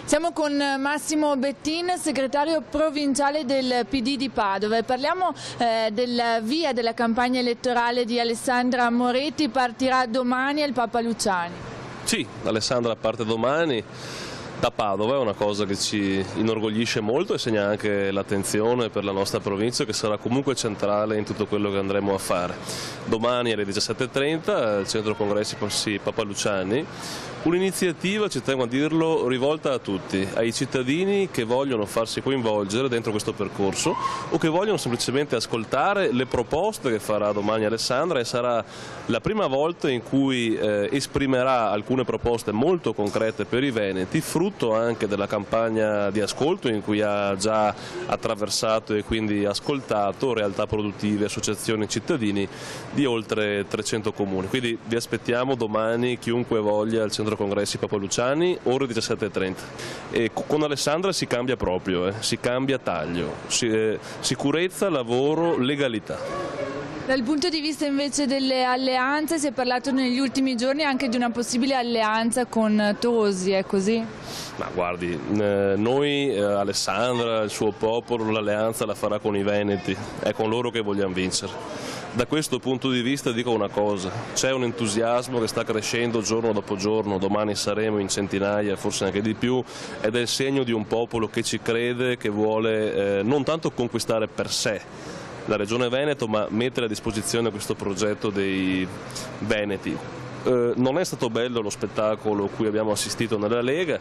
Siamo con Massimo Bettin, segretario provinciale del PD di Padova, e parliamo del via della campagna elettorale di Alessandra Moretti. Partirà domani al Papa Luciani. Sì, Alessandra parte domani da Padova, è una cosa che ci inorgoglisce molto e segna anche l'attenzione per la nostra provincia, che sarà comunque centrale in tutto quello che andremo a fare. Domani alle 17:30 al centro congressi Papa Luciani, un'iniziativa, ci tengo a dirlo, rivolta a tutti, ai cittadini che vogliono farsi coinvolgere dentro questo percorso o che vogliono semplicemente ascoltare le proposte che farà domani Alessandra, e sarà la prima volta in cui esprimerà alcune proposte molto concrete per i veneti, frutto anche della campagna di ascolto in cui ha già attraversato e quindi ascoltato realtà produttive, associazioni, cittadini di oltre 300 comuni. Quindi vi aspettiamo domani, chiunque voglia, al centro congressi Papa Luciani, ore 17:30. E con Alessandra si cambia proprio, si cambia taglio, sicurezza, lavoro, legalità. Dal punto di vista invece delle alleanze, si è parlato negli ultimi giorni anche di una possibile alleanza con Tosi, è così? Ma guardi, noi, Alessandra, il suo popolo, l'alleanza la farà con i veneti, è con loro che vogliamo vincere. Da questo punto di vista dico una cosa, c'è un entusiasmo che sta crescendo giorno dopo giorno, domani saremo in centinaia, forse anche di più, ed è il segno di un popolo che ci crede, che vuole non tanto conquistare per sé la Regione Veneto, ma mettere a disposizione questo progetto dei veneti. Non è stato bello lo spettacolo a cui abbiamo assistito nella Lega,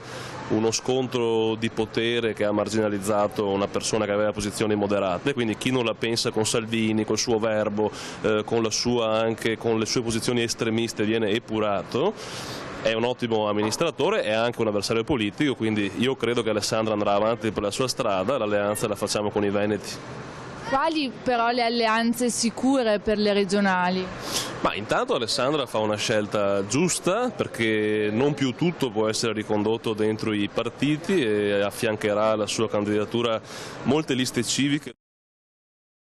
uno scontro di potere che ha marginalizzato una persona che aveva posizioni moderate, quindi chi non la pensa con Salvini, col suo verbo, con le sue posizioni estremiste viene epurato. È un ottimo amministratore, è anche un avversario politico, quindi io credo che Alessandra andrà avanti per la sua strada, l'alleanza la facciamo con i veneti. Quali però le alleanze sicure per le regionali? Ma intanto Alessandra fa una scelta giusta, perché non più tutto può essere ricondotto dentro i partiti, e affiancherà alla sua candidatura molte liste civiche